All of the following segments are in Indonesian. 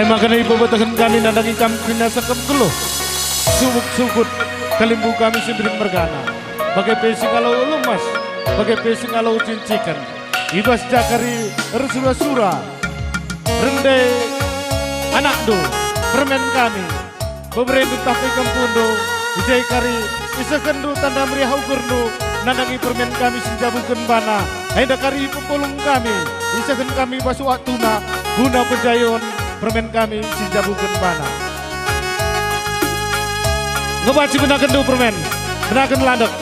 Hai makanya ibu batakan kami nandangi kami binasa keluh. Subuk sukut kalimbu kami simpirin mergana. Bagai pesi kalau lemas, bagai pesi kalau cincikan. Ibas jakari resura-sura. Rende anak do, permen kami. Beberendu tapi kampundo, ujai kari. Isa kendu tanda meriah ukurnu. Nandangi permen kami sinjabukan bana. Hai dakari pepulung kami. Isa kami basu waktuna. Guna pejayon. Permen kami sinjabukan bana. Ngebaci benakan du permen, benakan landek.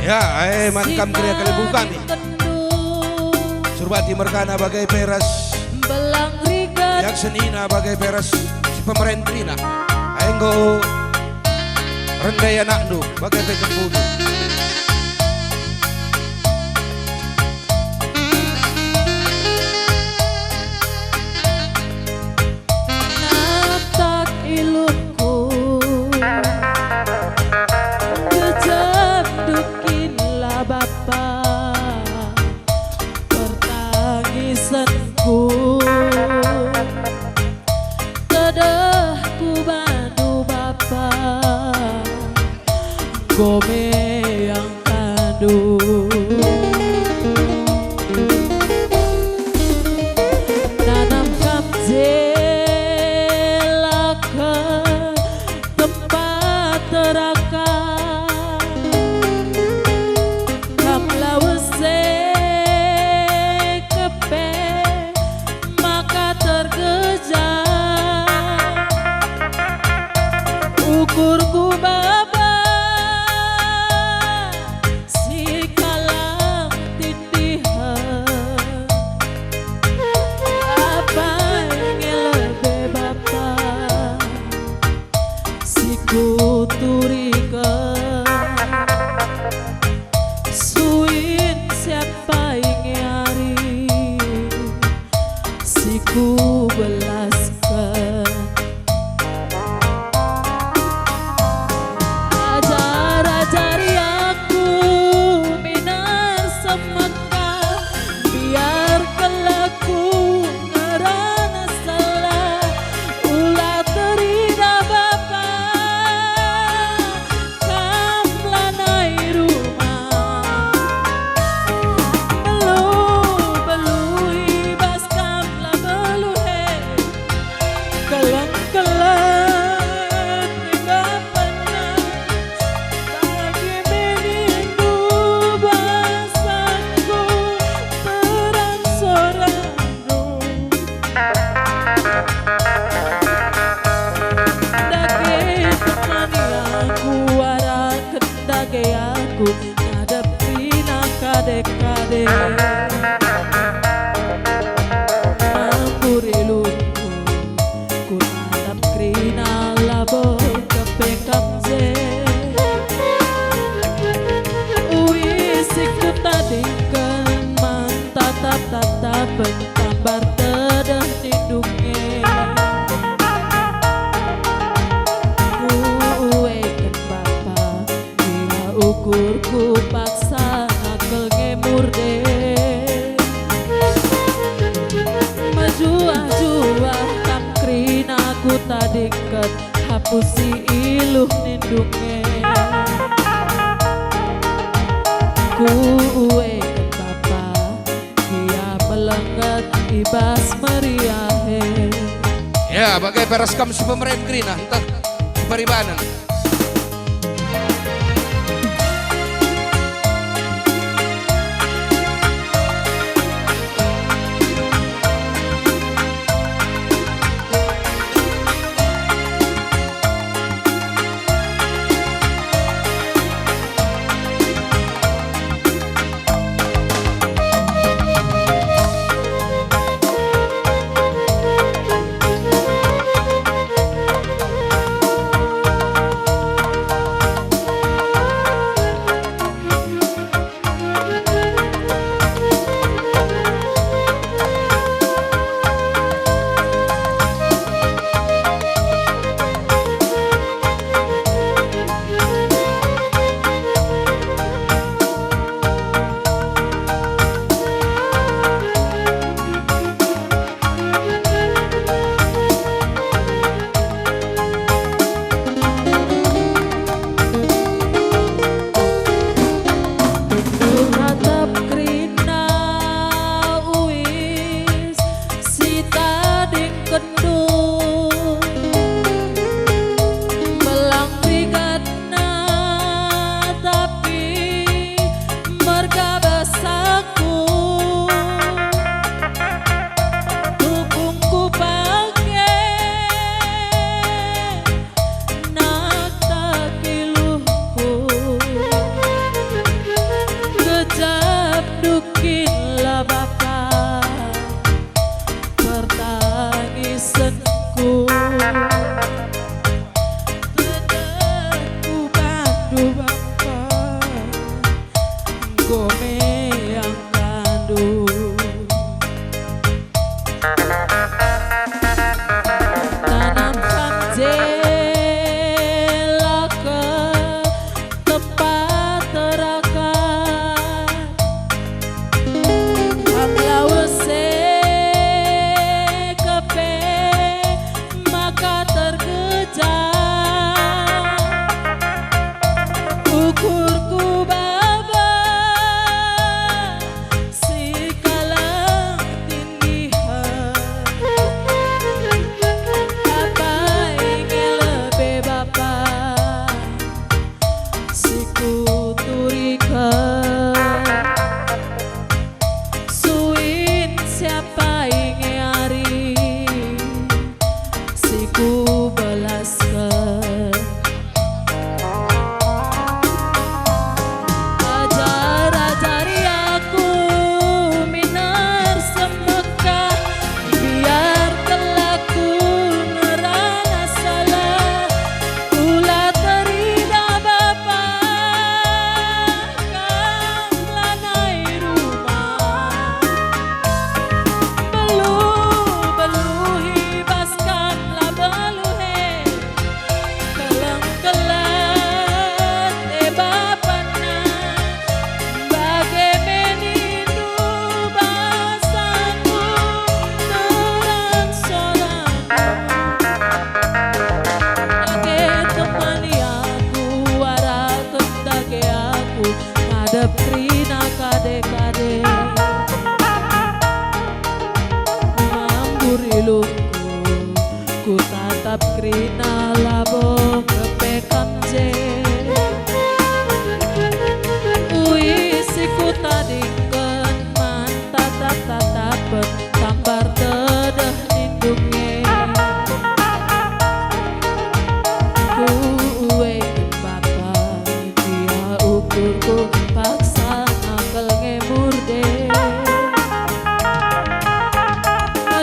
Ya, mankam kriya kalibukan nih. Surbati Mergana bagai peras Belang rigat Yak senina bagai peras si pemerentrina. Aenggo rendaya naknu bagai pegang bulu. natak iluku kejandukinlah bapa pertangisanku kedahku bandu bapa gome yang kandung nanam kamzela ke tempat terakan kamlawese kepe maka terkejar ukurku baba si kalang tindihan apa yang lebih bapa si kuturikan suin siapa yang nyari si ku belaskan ajari aku minar semangka biar kelaku ngerana salah ulah terida bapa kamlanai rumah belu ibas kamla belu he kelang tidak pernah bagi menunggu bahasanku terang sorangu dage temani aku arah kendage aku ngadepi nakade-kade mampuri luku ku natap krina labo kepekamze uisik ku tadingkan mantatap-tatap pentambar tedah tindungnya uwekan bapa dia ukurku paksa nakel ngemurde majuah-juah tamkrin aku tadiket hapusi iluh nindungnya uwekan bapa dia melengket ibas meriahe Ya, bagai peras kam si pemerentrina. Entah paribanan. aku ngadep krina kade-kade ngamburi luku ku tatap krina labo kepekan je puisi ku tadingken manta tatap-tatapen tambar tedah nindunge kuwe bapa dia ukurku paksa akal ngemurde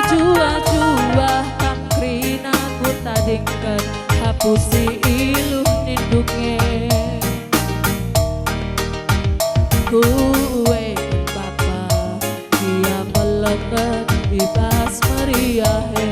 jua-jua tangkrina ku tadingken hapusi iluh nindunge kuwe bapa dia melekat bebas meriahe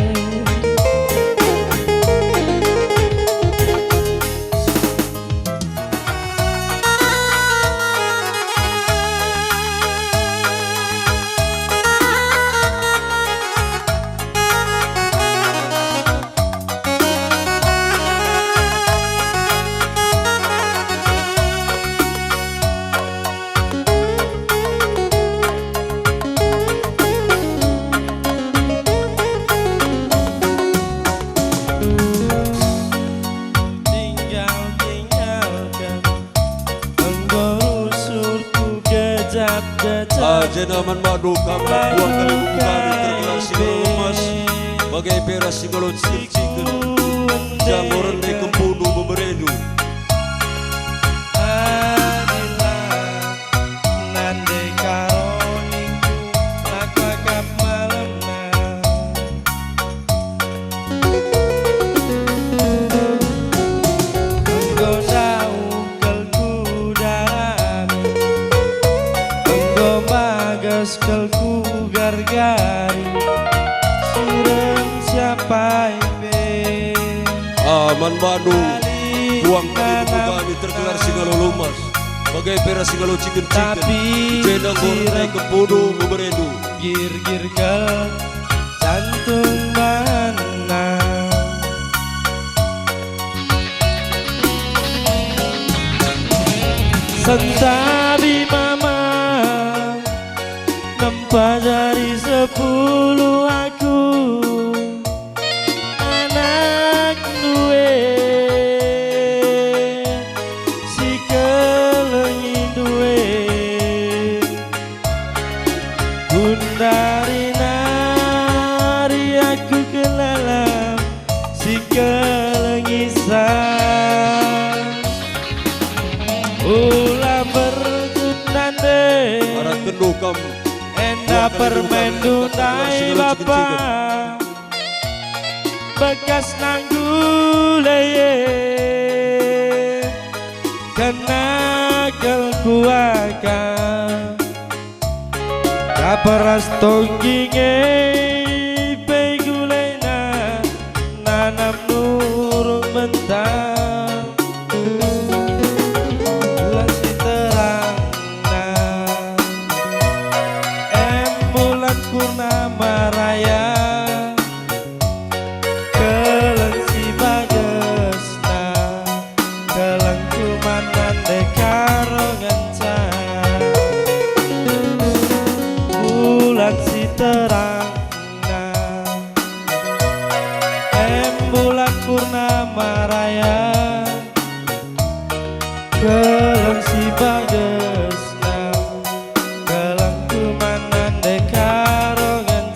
Jenaman madu kami buang kali buku kami tergelar singgol lemas bagai peras singgol cikin jamuran di kempunu memeredu adilah nande karoniku lakakap malemna engkau tahu kelku darami engkau bagas kelku gargari sureng siapa ibe aman madu buang kali buku kami tergelar singgol lemas bagai peras singgol cikin jenang di kempunu memeredu gir-gir kel jantung mana sentabi mama nempa dari 10 aku anak duwe si kelengi duwe Gundari nari aku kelalam si kelengisan ulah berkunande arah kendu kamu enda permen dunai bapa bekas nangguleye kena kelkuakan kaperas tongginge pegulena nanam nurung mentang lasi terang bulan purnama raya keleng si bagesna keleng kumanan dekarongan bulan si terang bulan purnama raya keleng si bagesna keleng kumanan dekarongan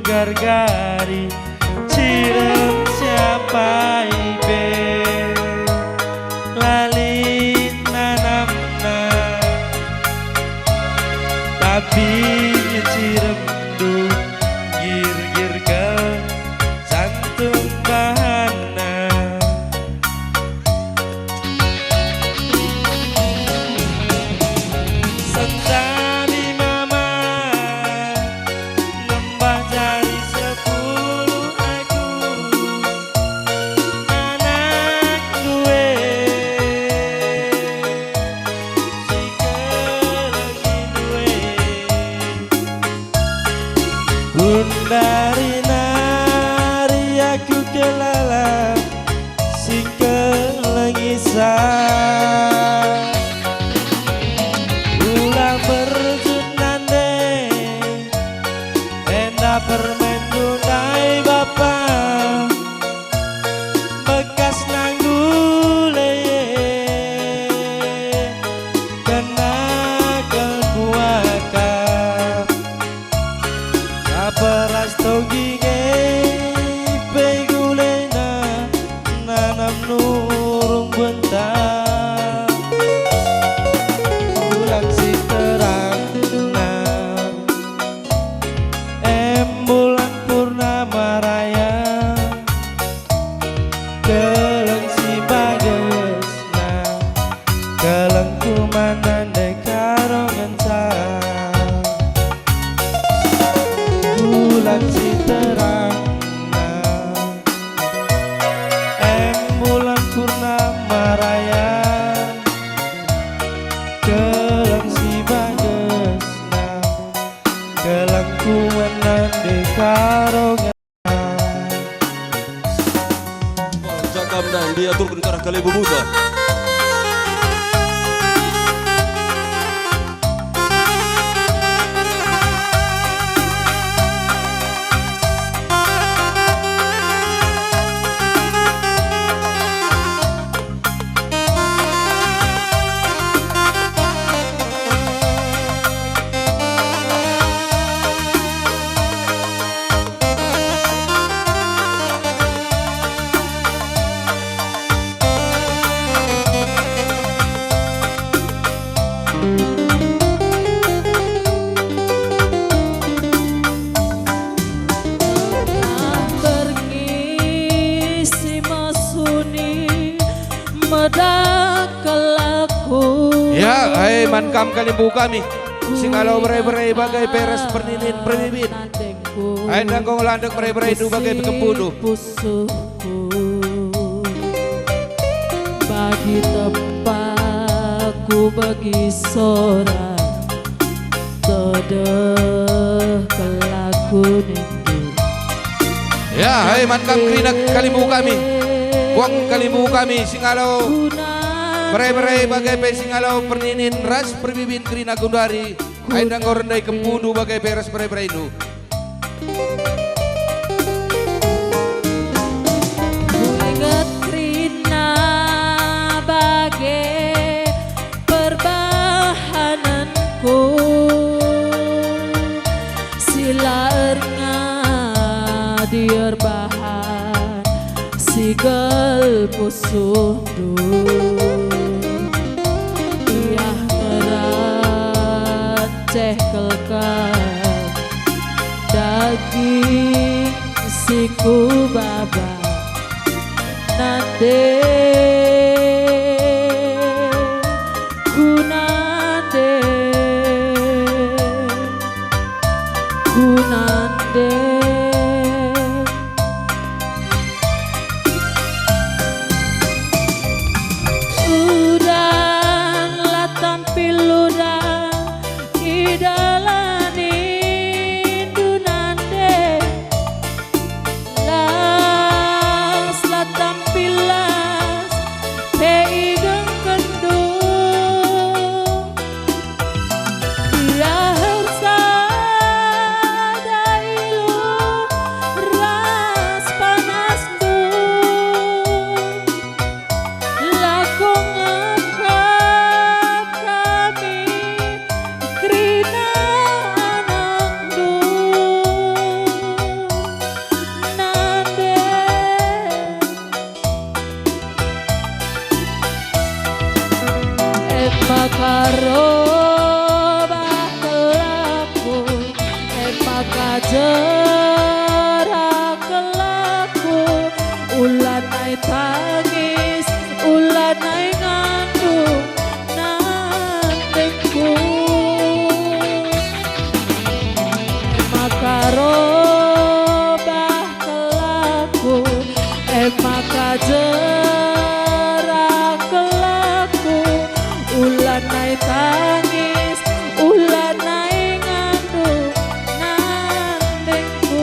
gargari cirem siapa ibe lalit nanamna tapi ciremdu gir-gir ke jantung bahana sentani mama nembah jari 10 aku anak duwe si kelengi duwe Gundari nari aku kelala sing kelengisan ulah berjunande enda permen dunai bapa bekas nanggule kena kebuaka kaperas toginge pegulena nanam nurung bentang bulan si terang bulan purnama raya keleng si bagesna keleng kumanan dekarongan bulan si terang bulan purnama raya keleng si bagesna keleng kumanan dekarongan Cakap dan dia turun ke arah Kalebu Buta. Berngisi masuni medak kelaku Ya, hai mankam kalimbu kami. Singalau berai-berai bagai peres perninin pernibin. Hai nangkong landek berai-berai du bagai kempudu. Pusuhku bagi tempatku bagi sorak tedeh kelaku nindu Ya, hai mankam krinak kalimbu kami. Buang kalimbu kami singalau berai-berai bagai pe singalau perninin ras perbibin krina gundari. Hai nangkong rendai kempudu bagai peres berai-berai du. ingat krina bagai perbahananku sila dier bahan sigel pusundu iyah ngeraceh kelkan daging siku baba nande kunande kunande udanglah tampil udang idalani dunande las la tampilas hei geng kendung ya harsa dailu jera kelaku ulan nai tangis ulan nai ngandung nantengku makaro bah kelaku maka jera kelaku ulan nai tangis ulan nai ngandung nantengku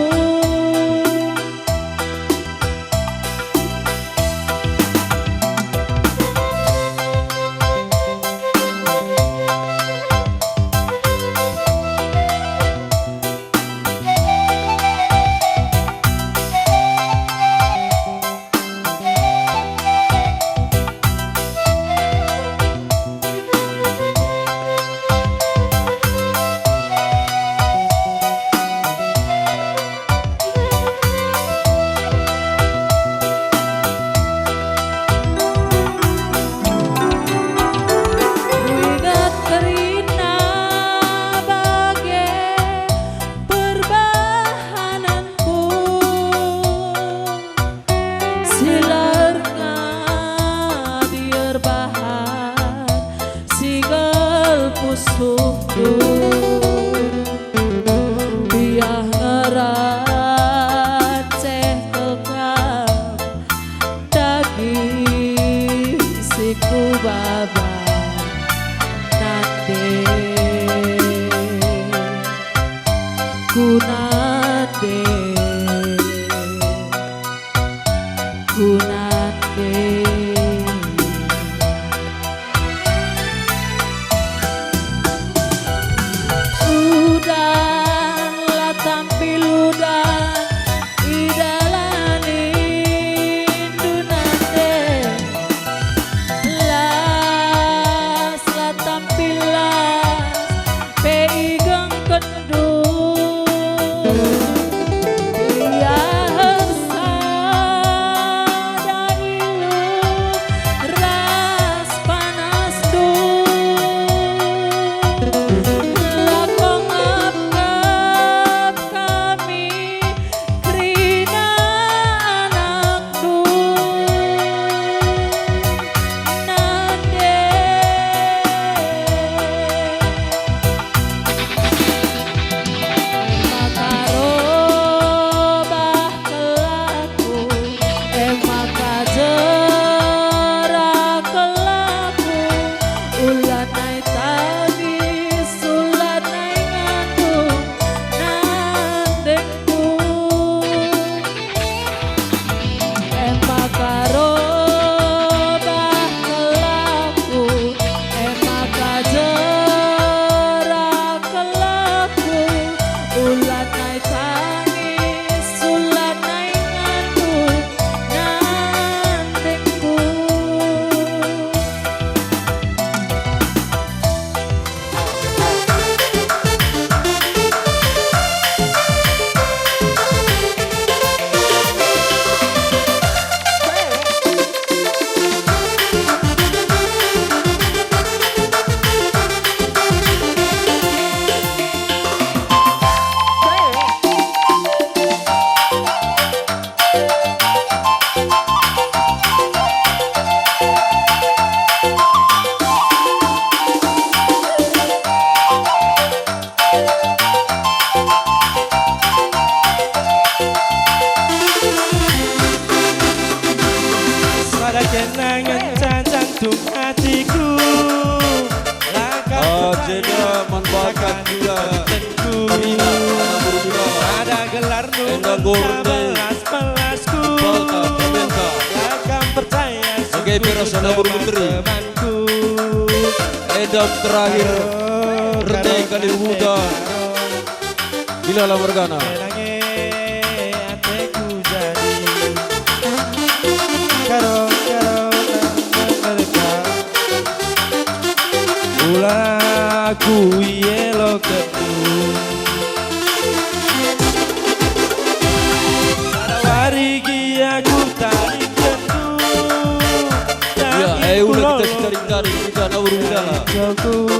Ingat kerina bagai perbahananku silar ngadir bahan sigal pusukku biah ngeraceh kekam daging siku baba nande kunande kunande udan lah tampil udan idalani dunande las lah tampil las peigang kendung biar sada ilu ras panas lakong ngap kami krina anak nande makaro bah kelaku maka jera kelaku ulan nai tangis ulan nai ngandung nandengku makaro bah kelaku maka jera kelaku ulan nai tangis ulan nai ngandung nandengku Pada kenangan jantung hatiku Jeda manfaatkan juga Krina Anabur juga ada gelar Endang Gorden belas-belasku Balta Permenta Takkan percaya Sebagai Peras Anabur Menteri temanku Edam terakhir Rene Kalimuda Bila lah Morgana Menangi hatiku jadi Karo mereka Ulah aku yelo kedua Warigi aku tadi Ya, ulah kita sitaring-taring kita Anabur Udala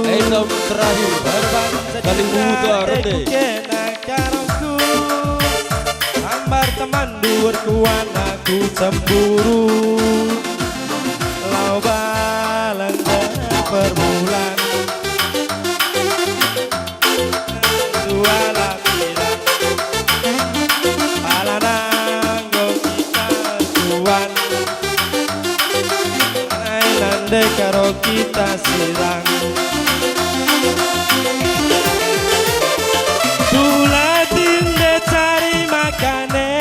Edam terakhir Kalimuda Rene dhuwur kuwan aku cemburu lau baleng permulan dua lapisan palanang go kita tuan nande karo kita sirang Tulatin de cari makane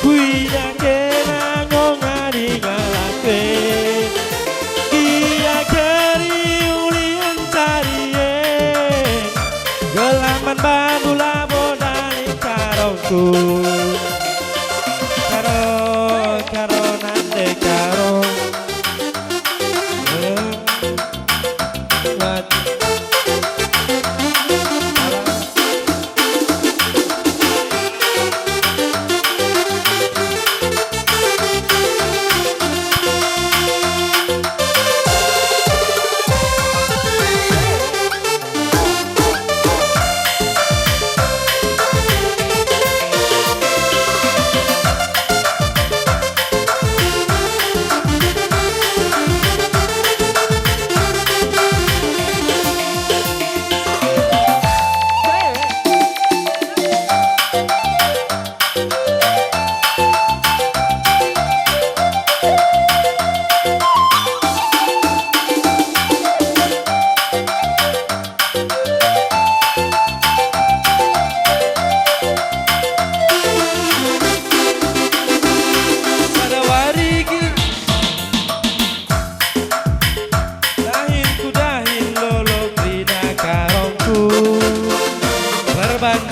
kuya kena ngongari ngalake Kia keri ulian cari gelaman bandula bodali karongku Karo nande karo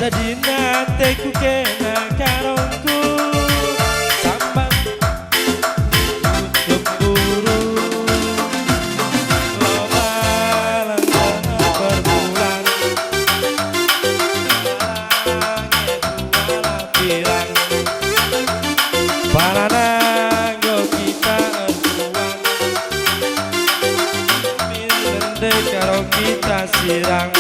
Jadi nate ku kena karongku sambang cemburu loba lantan perbulan pirang paranang go kita ertuan milende karo kita sirang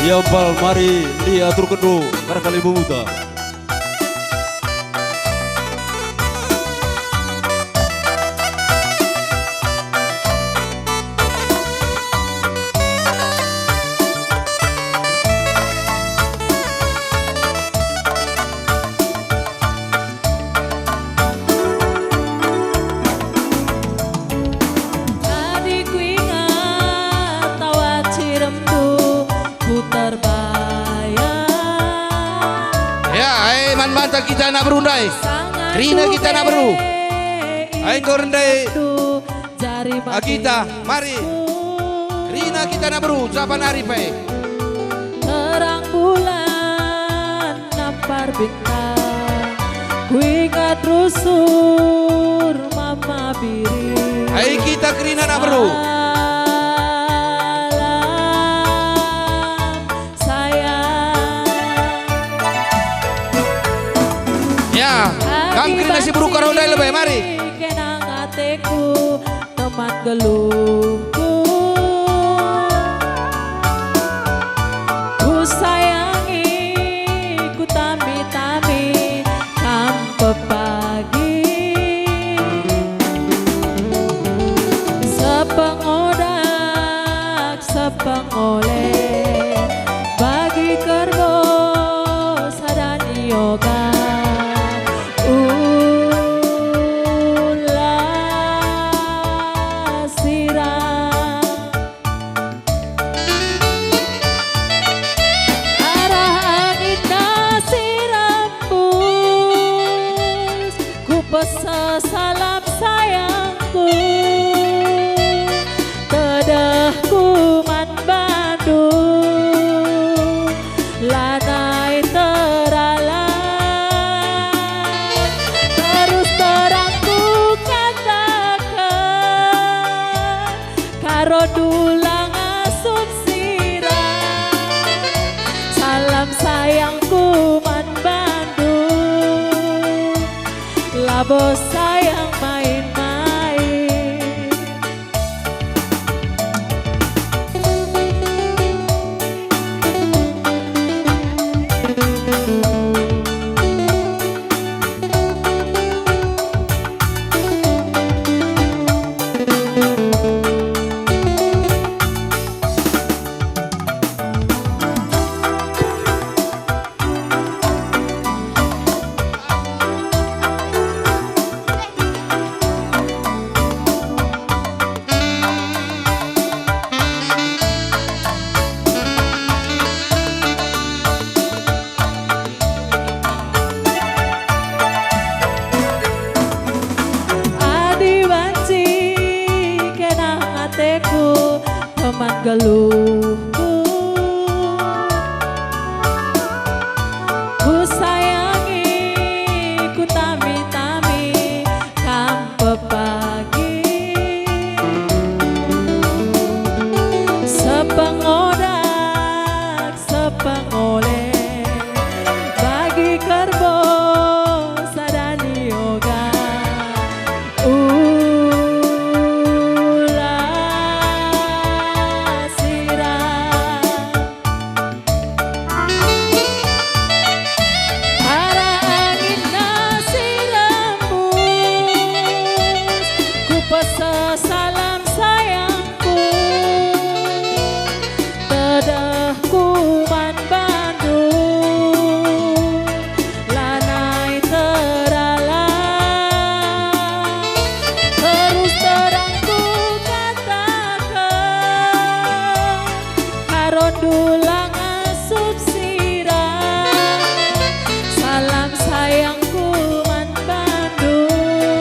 Ya bal mari diatur kedua barangkali muda. Mantap kita nak berundai, Rina kita nak beru, aing gorendai, kita, mari, Rina kita nak beru, japan hari pe. Terang bulan nampar bintang, ku ingat rusur mama biri. Aing kita Rina nak beru. Kam Krina si beru karo ndai lebih mari. Kenang ateku teman gelungku. Ku sayangi ku tami-tami kam pepagi. pesa salam sayangku tedahku man Bandung lanai teralang terus terangku katakan karo dulang asup sirah salam sayangku man Bandung labo sayang main-main. Teku teman geluhku ku sayangi ku tami-tami kampe pagi sepengodak sepengoleh bagi kerbo sadani yoga salam sayangku tedahku man Bandung lanai teralang terus terangku katakan karon dulang asup sirah salam sayangku man Bandung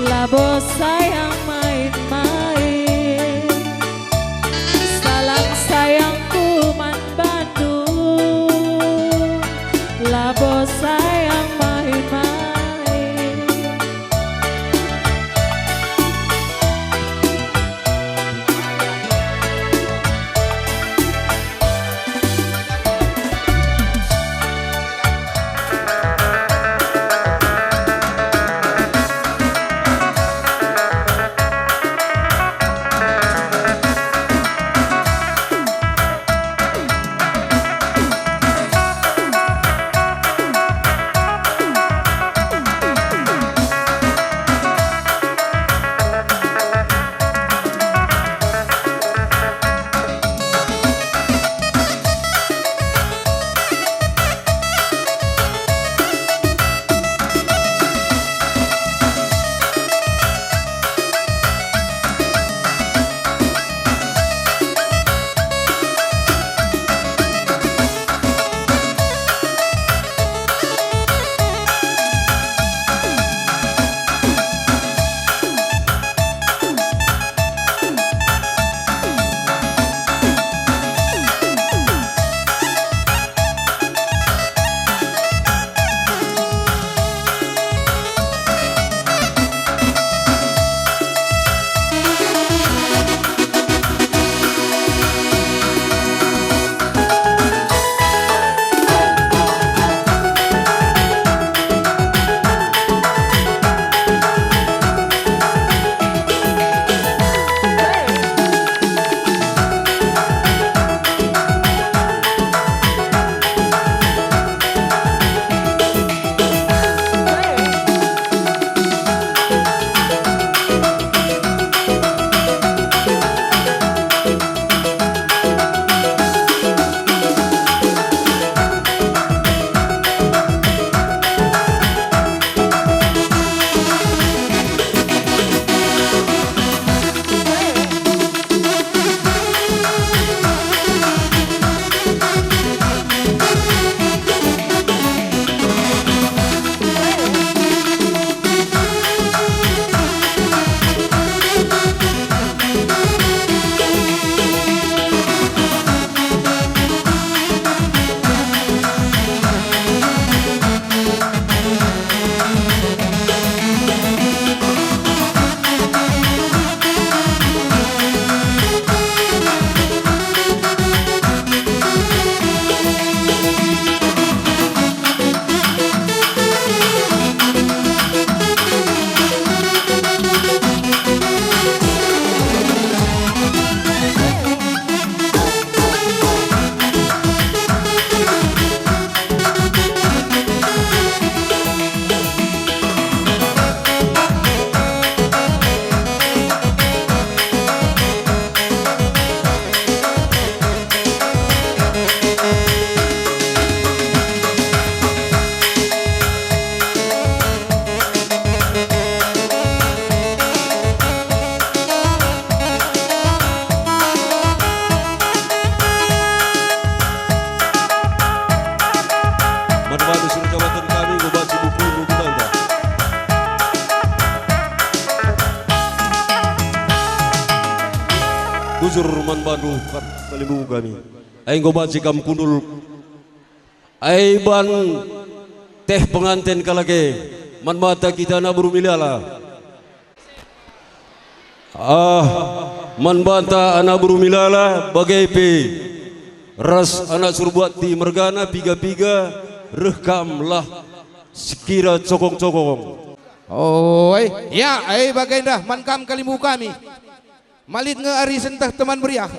labo sayang main-main salam sayangku man Bandung labo sayang main-main. bujur man bandu kalimu kami. Aing goban sikam kundul. Aiban teh pengantin kalake man mata kita na berumilala. Man banta ana berumilala bagai pe ras anak surbuat di mergana piga-piga rekamlah sekira cokong-cokong. Oh, ya, bagai dah mankam kalimu kami. Malit nge ari sentah teman beriak.